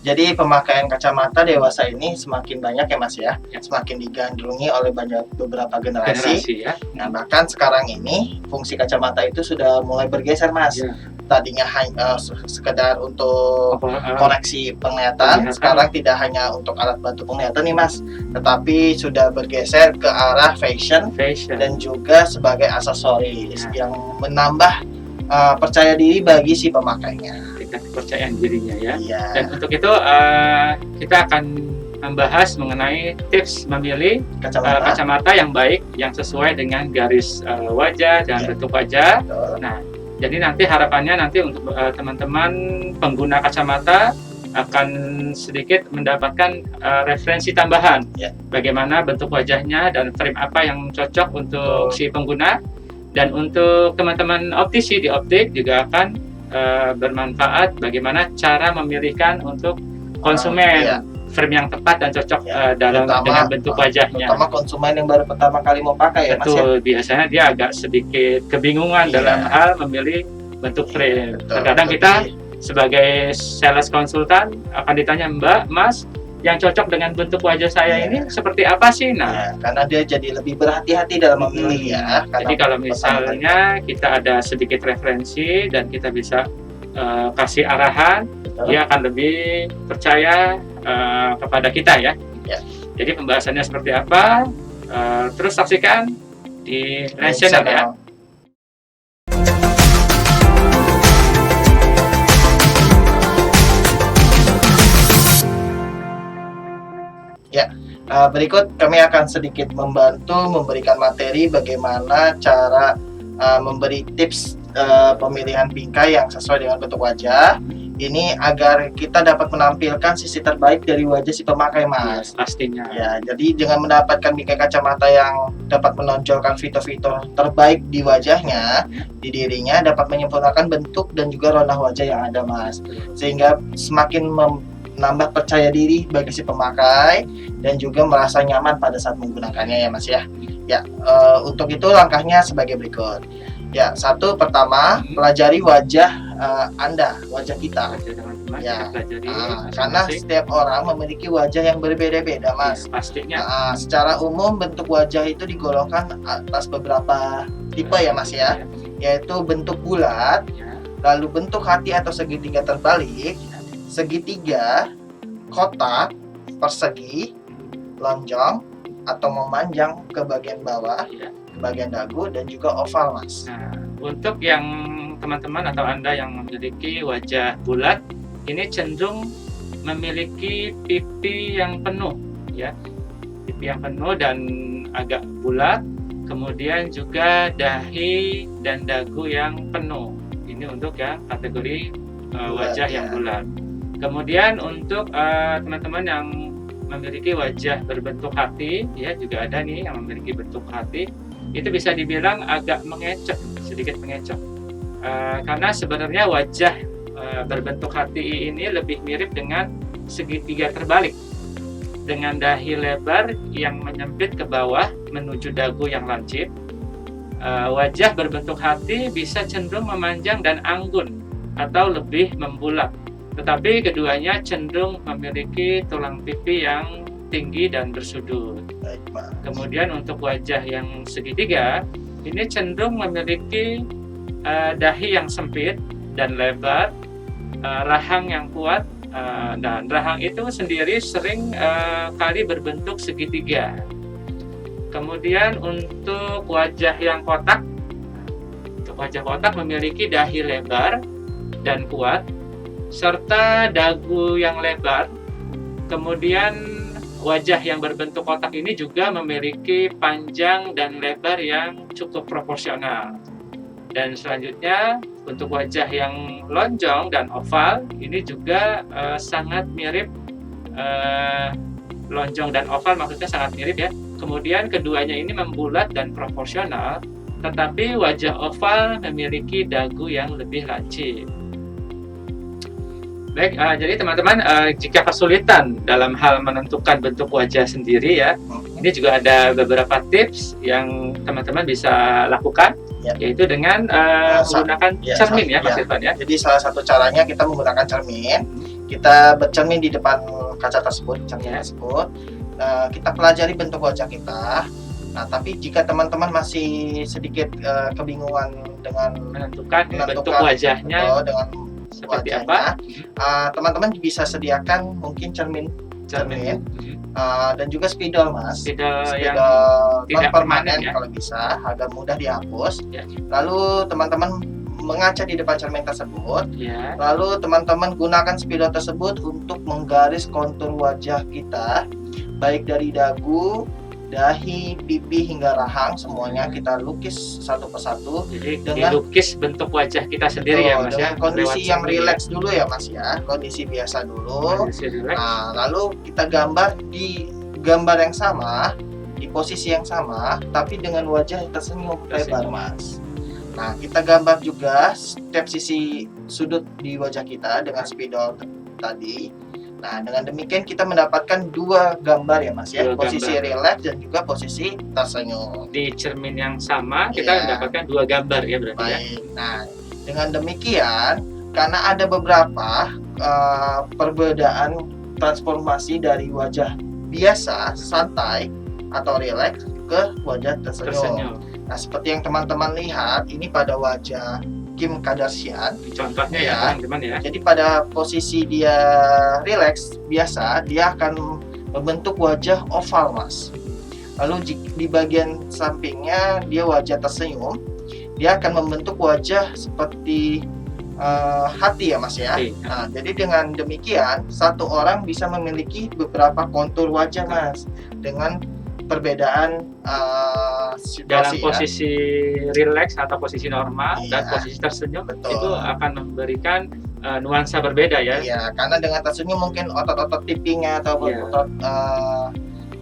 Jadi pemakaian kacamata dewasa ini semakin banyak ya Mas ya, Ya. semakin digandrungi oleh beberapa generasi. Generasi ya. Nah bahkan sekarang ini fungsi kacamata itu sudah mulai bergeser Mas. Ya. Tadinya hanya sekedar untuk koreksi penglihatan, sekarang tidak hanya untuk alat bantu penglihatan nih Mas, tetapi sudah bergeser ke arah fashion. Dan juga sebagai aksesoris yang menambah percaya diri bagi si pemakainya. Tingkat kepercayaan dirinya ya. Iya. Dan untuk itu kita akan membahas mengenai tips memilih kacamata yang baik, yang sesuai dengan garis wajah dan bentuk wajah. Betul. Nah, jadi nanti harapannya nanti untuk teman-teman pengguna kacamata akan sedikit mendapatkan referensi tambahan. Bagaimana bentuk wajahnya dan frame apa yang cocok untuk si pengguna. Dan untuk teman-teman optisi di optik juga akan bermanfaat bagaimana cara memilihkan untuk konsumen frame yang tepat dan cocok dengan bentuk wajahnya. Terutama konsumen yang baru pertama kali mau pakai ya Mas. Betul, biasanya dia agak sedikit kebingungan dalam hal memilih bentuk frame. Terkadang kita sebagai sales konsultan akan ditanya, Mbak, Mas, yang cocok dengan bentuk wajah saya ini seperti apa sih? Nah, karena dia jadi lebih berhati-hati dalam memilih ya. Jadi kalau misalnya kita ada sedikit referensi dan kita bisa kasih arahan, dia akan lebih percaya kepada kita ya. Jadi pembahasannya seperti apa? Terus saksikan di Lens Channel ya. Berikut kami akan sedikit membantu memberikan materi bagaimana cara memberi tips pemilihan bingkai yang sesuai dengan bentuk wajah. Ini agar kita dapat menampilkan sisi terbaik dari wajah si pemakai Mas. Pastinya. Ya, jadi dengan mendapatkan bingkai kacamata yang dapat menonjolkan fitur-fitur terbaik di wajahnya, di dirinya dapat menyempurnakan bentuk dan juga rona wajah yang ada Mas. Sehingga semakin menambah percaya diri bagi si pemakai dan juga merasa nyaman pada saat menggunakannya ya Mas ya. Untuk itu langkahnya sebagai berikut. Satu, pertama pelajari wajah Anda, wajah kita. Karena setiap orang memiliki wajah yang berbeda-beda Mas. Pastinya. Secara umum bentuk wajah itu digolongkan atas beberapa tipe ya Mas ya. Yaitu bentuk bulat, lalu bentuk hati atau segitiga terbalik, segitiga, kotak, persegi, lonjong atau memanjang ke bagian bawah, bagian dagu, dan juga oval Mas. Nah, untuk yang teman-teman atau Anda yang memiliki wajah bulat, ini cenderung memiliki pipi yang penuh ya. Pipi yang penuh dan agak bulat, kemudian juga dahi dan dagu yang penuh. Ini untuk yang kategori wajah yang bulat. Kemudian untuk teman-teman yang memiliki wajah berbentuk hati, ya juga ada nih yang memiliki bentuk hati, itu bisa dibilang agak mengecek, sedikit mengecek. Karena sebenarnya wajah berbentuk hati ini lebih mirip dengan segitiga terbalik, dengan dahi lebar yang menyempit ke bawah menuju dagu yang lancip. Wajah berbentuk hati bisa cenderung memanjang dan anggun atau lebih membulat. Tetapi keduanya cenderung memiliki tulang pipi yang tinggi dan bersudut. Kemudian untuk wajah yang segitiga, ini cenderung memiliki dahi yang sempit dan lebar, rahang yang kuat, dan rahang itu sendiri sering kali berbentuk segitiga. Kemudian untuk wajah yang kotak, wajah kotak memiliki dahi lebar dan kuat, serta dagu yang lebar. Kemudian wajah yang berbentuk kotak ini juga memiliki panjang dan lebar yang cukup proporsional. Dan selanjutnya untuk wajah yang lonjong dan oval, ini juga sangat mirip. Lonjong dan oval maksudnya sangat mirip ya. Kemudian keduanya ini membulat dan proporsional, tetapi wajah oval memiliki dagu yang lebih lancip. Baik, jadi teman-teman, jika kesulitan dalam hal menentukan bentuk wajah sendiri ya, ini juga ada beberapa tips yang teman-teman bisa lakukan, yaitu dengan menggunakan cermin ya, Mas Irfan ya. Jadi salah satu caranya kita menggunakan cermin. kita bercermin di depan kaca tersebut, cermin tersebut. Kita pelajari bentuk wajah kita. Nah, tapi jika teman-teman masih sedikit kebingungan dengan menentukan bentuk wajahnya dengan seperti wajahnya, teman-teman bisa sediakan mungkin cermin dan juga spidol, Mas. Spidol yang non tidak permanen ya, kalau bisa, agar mudah dihapus. Ya. Lalu teman-teman mengaca di depan cermin tersebut. Ya. Lalu teman-teman gunakan spidol tersebut untuk menggaris kontur wajah kita, baik dari dagu, dahi, pipi hingga rahang, semuanya kita lukis satu persatu. Jadi dengan dilukis bentuk wajah kita sendiri ya, Mas ya. Dengan kondisi yang rileks dulu ya, Mas ya. Kondisi biasa dulu. Nah, lalu kita gambar di gambar yang sama, di posisi yang sama, tapi dengan wajah yang tersenyum lebar, Mas. Nah, kita gambar juga setiap sisi sudut di wajah kita dengan spidol tadi. Nah, dengan demikian kita mendapatkan dua gambar ya, Mas ya. Posisi rileks dan juga posisi tersenyum. Di cermin yang sama kita mendapatkan dua gambar ya berarti. Baik. Ya. Nah, dengan demikian karena ada beberapa perbedaan transformasi dari wajah biasa, santai atau rileks ke wajah tersenyum. Nah, seperti yang teman-teman lihat ini pada wajah Kim Kardashian contohnya ya teman-teman ya. Jadi pada posisi dia rileks biasa, dia akan membentuk wajah oval, Mas. Lalu di bagian sampingnya dia wajah tersenyum, dia akan membentuk wajah seperti hati ya, Mas ya. Nah, jadi dengan demikian satu orang bisa memiliki beberapa kontur wajah, Mas, dengan perbedaan situasi dalam posisi rileks atau posisi normal dan posisi tersenyum. Betul. Itu akan memberikan nuansa berbeda ya. Iya, karena dengan tersenyum mungkin otot-otot pipinya atau otot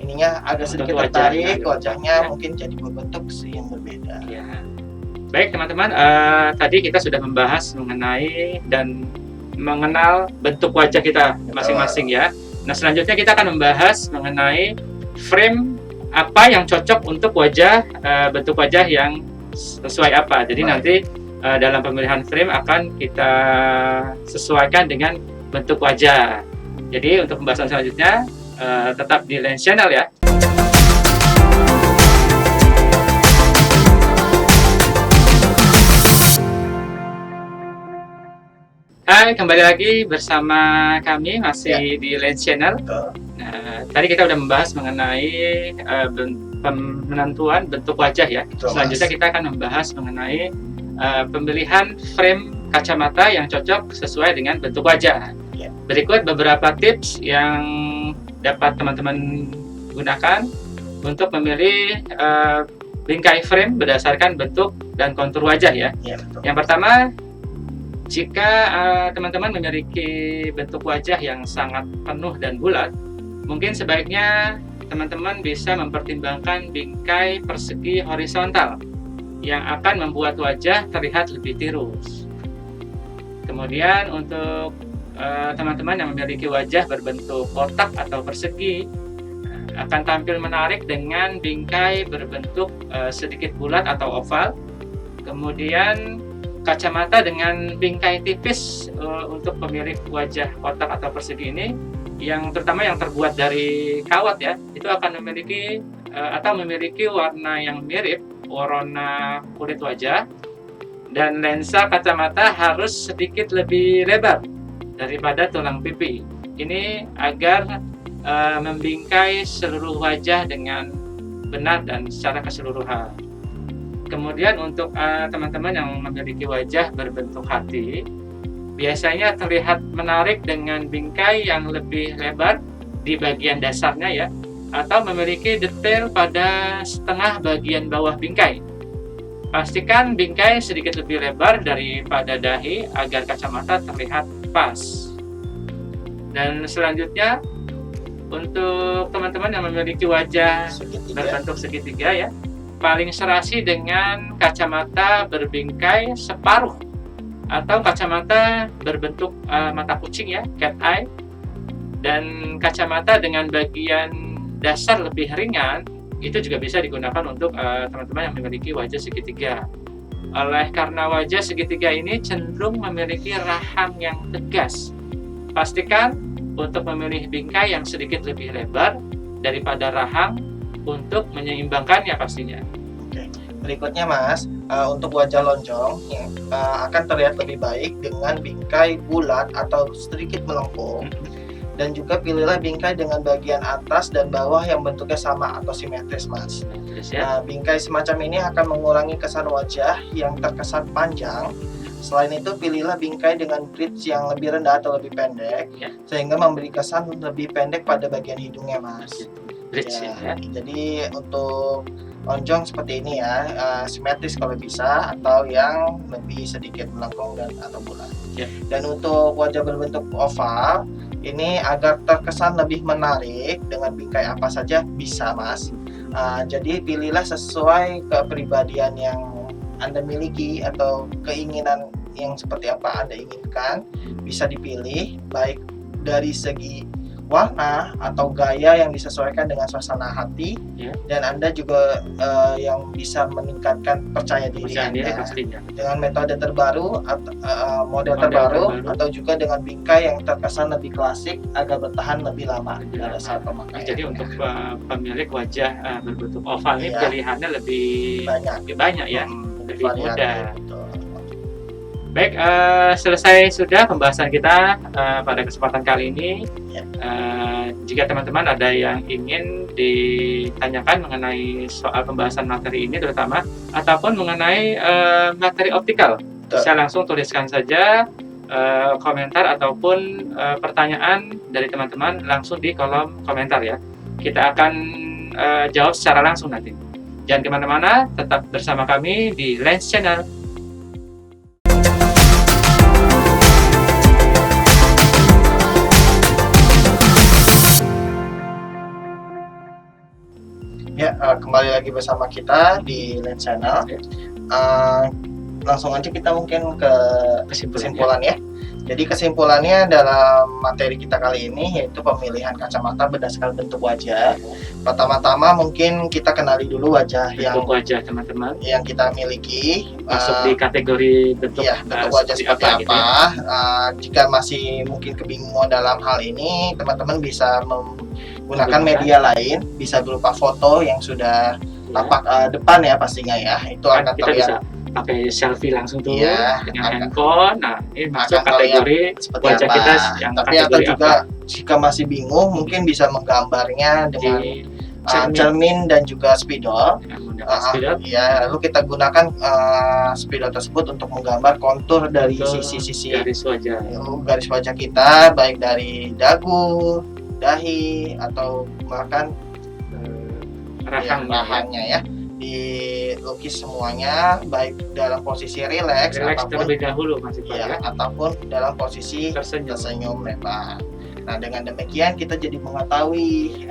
ininya agak sedikit tertarik, wajahnya mungkin jadi berbentuk yang berbeda. Ya. Baik teman-teman, tadi kita sudah membahas mengenai dan mengenal bentuk wajah kita masing-masing ya. Nah, selanjutnya kita akan membahas mengenai frame apa yang cocok untuk wajah, bentuk wajah yang sesuai apa. Jadi nanti dalam pemilihan frame akan kita sesuaikan dengan bentuk wajah. Jadi untuk pembahasan selanjutnya tetap di Lens Channel ya. Hai, kembali lagi bersama kami masih di Lens Channel. Nah, tadi kita udah membahas mengenai penentuan bentuk wajah ya. Selanjutnya kita akan membahas mengenai pemilihan frame kacamata yang cocok sesuai dengan bentuk wajah. Berikut beberapa tips yang dapat teman-teman gunakan untuk memilih bingkai frame berdasarkan bentuk dan kontur wajah ya. Yang pertama, jika teman-teman memiliki bentuk wajah yang sangat penuh dan bulat, mungkin sebaiknya teman-teman bisa mempertimbangkan bingkai persegi horizontal yang akan membuat wajah terlihat lebih tirus. Kemudian untuk teman-teman yang memiliki wajah berbentuk kotak atau persegi akan tampil menarik dengan bingkai berbentuk sedikit bulat atau oval. Kemudian kacamata dengan bingkai tipis untuk pemilik wajah kotak atau persegi ini, yang terutama yang terbuat dari kawat ya, itu akan memiliki warna yang mirip warna kulit wajah, dan lensa kacamata harus sedikit lebih lebar daripada tulang pipi. Ini agar membingkai seluruh wajah dengan benar dan secara keseluruhan. Kemudian untuk teman-teman yang memiliki wajah berbentuk hati, biasanya terlihat menarik dengan bingkai yang lebih lebar di bagian dasarnya ya, atau memiliki detail pada setengah bagian bawah bingkai. Pastikan bingkai sedikit lebih lebar daripada dahi agar kacamata terlihat pas. Dan selanjutnya, untuk teman-teman yang memiliki wajah berbentuk segitiga ya, paling serasi dengan kacamata berbingkai separuh atau kacamata berbentuk mata kucing ya, cat eye, dan kacamata dengan bagian dasar lebih ringan itu juga bisa digunakan untuk teman-teman yang memiliki wajah segitiga. Karena wajah segitiga ini cenderung memiliki rahang yang tegas pastikan untuk memilih bingkai yang sedikit lebih lebar daripada rahang untuk menyeimbangkannya pastinya. Oke. Berikutnya Mas, untuk wajah lonjong akan terlihat lebih baik dengan bingkai bulat atau sedikit melengkung. Dan juga pilihlah bingkai dengan bagian atas dan bawah yang bentuknya sama atau simetris, Mas. Nah, bingkai semacam ini akan mengurangi kesan wajah yang terkesan panjang. Selain itu, pilihlah bingkai dengan bridge yang lebih rendah atau lebih pendek, sehingga memberi kesan lebih pendek pada bagian hidungnya, Mas. Bridge ya. Jadi untuk lonjong seperti ini ya, simetris kalau bisa, atau yang lebih sedikit melengkung dan atau bulat. Dan untuk wajah berbentuk oval, ini agar terkesan lebih menarik dengan bingkai apa saja bisa, Mas. Jadi pilihlah sesuai kepribadian yang Anda miliki atau keinginan yang seperti apa Anda inginkan, bisa dipilih baik dari segi warna atau gaya yang disesuaikan dengan suasana hati, dan Anda juga yang bisa meningkatkan percaya diri Anda dengan metode terbaru atau model terbaru atau juga dengan bingkai yang terkesan lebih klasik agar bertahan lebih lama pada saat pemakaian. Jadi untuk pemilik wajah berbentuk oval ini pilihannya lebih banyak ya, lebih mudah. Baik, selesai sudah pembahasan kita pada kesempatan kali ini. Jika teman-teman ada yang ingin ditanyakan mengenai soal pembahasan materi ini terutama, ataupun mengenai materi optikal, bisa langsung tuliskan saja komentar ataupun pertanyaan dari teman-teman langsung di kolom komentar ya. Kita akan jawab secara langsung nanti. Jangan kemana-mana, tetap bersama kami di Lens Channel. Ya, kembali lagi bersama kita di Lens Channel. Langsung aja kita mungkin ke kesimpulan ya. Jadi kesimpulannya dalam materi kita kali ini yaitu pemilihan kacamata berdasarkan bentuk wajah. Pertama-tama mungkin kita kenali dulu wajah wajah teman-teman yang kita miliki, masuk di kategori bentuk wajah seperti apa. Gitu ya. Jika masih mungkin kebingungan dalam hal ini, teman-teman bisa menggunakan media lain, bisa berupa foto yang sudah tampak depan ya pastinya ya. Itu akan terlihat pakai selfie langsung tuh dengan handphone. Nah, ini masuk kategori wajah apa. Kita yang tapi atau juga jika masih bingung mungkin bisa menggambarnya dengan cermin dan juga spidol. Lalu kita gunakan spidol tersebut untuk menggambar kontur dari sisi-sisi garis wajah kita, baik dari dagu, dahi, atau bahkan rahangnya ya. Dilukis semuanya baik dalam posisi rileks ataupun terlebih dahulu ataupun dalam posisi tersenyum lebar. Nah, dengan demikian kita jadi mengetahui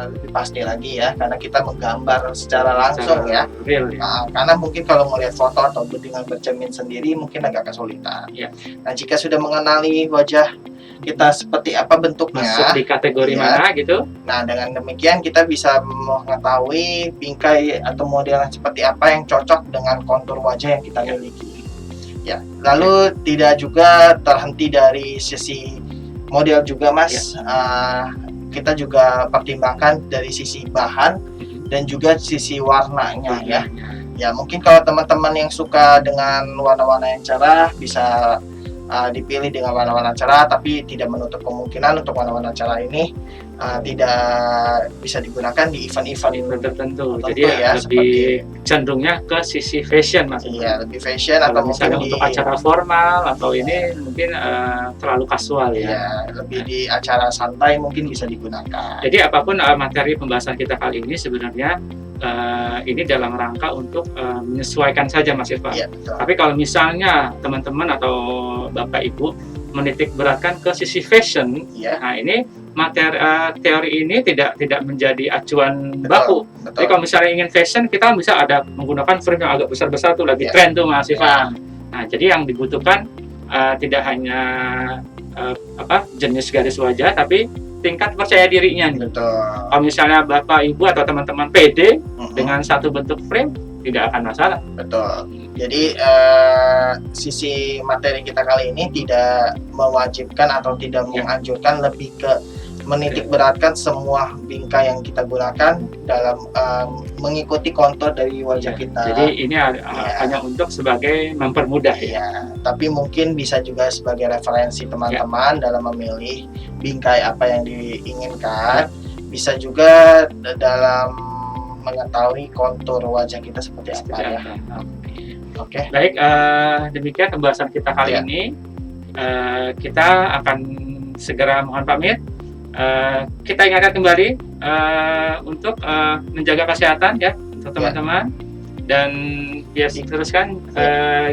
lebih pasti lagi ya, karena kita menggambar secara langsung real, karena mungkin kalau melihat foto atau dengan bercermin sendiri mungkin agak kesulitan. Nah, jika sudah mengenali wajah kita seperti apa bentuknya, masuk di kategori mana gitu. Nah, dengan demikian kita bisa mengetahui bingkai atau model seperti apa yang cocok dengan kontur wajah yang kita miliki. Ya, lalu tidak juga terhenti dari sisi model juga, Mas. Kita juga pertimbangkan dari sisi bahan dan juga sisi warnanya ya. Ya, mungkin kalau teman-teman yang suka dengan warna-warna yang cerah bisa dipilih dengan warna-warna cerah, tapi tidak menutup kemungkinan untuk warna-warna cerah ini tidak bisa digunakan di event-event tertentu. Jadi lebih cenderungnya ke sisi fashion, Mas. Iya, lebih fashion atau misalnya untuk acara formal atau ini mungkin terlalu kasual ya. Lebih di acara santai mungkin bisa digunakan. Jadi apapun materi pembahasan kita kali ini sebenarnya ini dalam rangka untuk menyesuaikan saja, Mas Irfan. Tapi kalau misalnya teman-teman atau Bapak Ibu menitik beratkan ke sisi fashion, nah ini materi teori ini tidak menjadi acuan baku. Jadi kalau misalnya ingin fashion, kita bisa ada menggunakan frame yang agak besar-besar tuh lagi tren tuh, Mas Irfan. Nah, jadi yang dibutuhkan tidak hanya jenis garis wajah, tapi tingkat percaya dirinya. Kalau misalnya Bapak Ibu atau teman-teman pede dengan satu bentuk frame, tidak akan masalah. Jadi sisi materi kita kali ini tidak mewajibkan atau tidak menganjurkan, lebih ke menitik beratkan semua bingkai yang kita gunakan dalam mengikuti kontur dari wajah kita. Jadi ini hanya untuk sebagai mempermudah ya. Ya, tapi mungkin bisa juga sebagai referensi teman-teman dalam memilih bingkai apa yang diinginkan. Bisa juga dalam mengetahui kontur wajah kita seperti apa ya. Oke. Baik, demikian pembahasan kita kali ini. Kita akan segera mohon pamit. Kita ingatkan kembali untuk menjaga kesehatan ya untuk teman-teman, dan biasa teruskan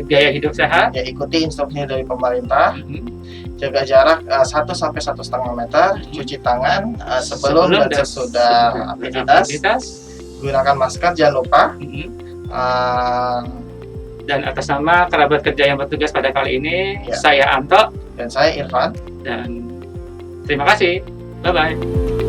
gaya hidup sehat. Ya, ikuti instruksi dari pemerintah. Jaga jarak 1 sampai 1,5 meter, cuci tangan sebelum dan sesudah aktivitas. Gunakan masker, jangan lupa. Dan atas nama kerabat kerja yang bertugas pada kali ini, saya Anto dan saya Irfan. Dan terima kasih. Bye-bye.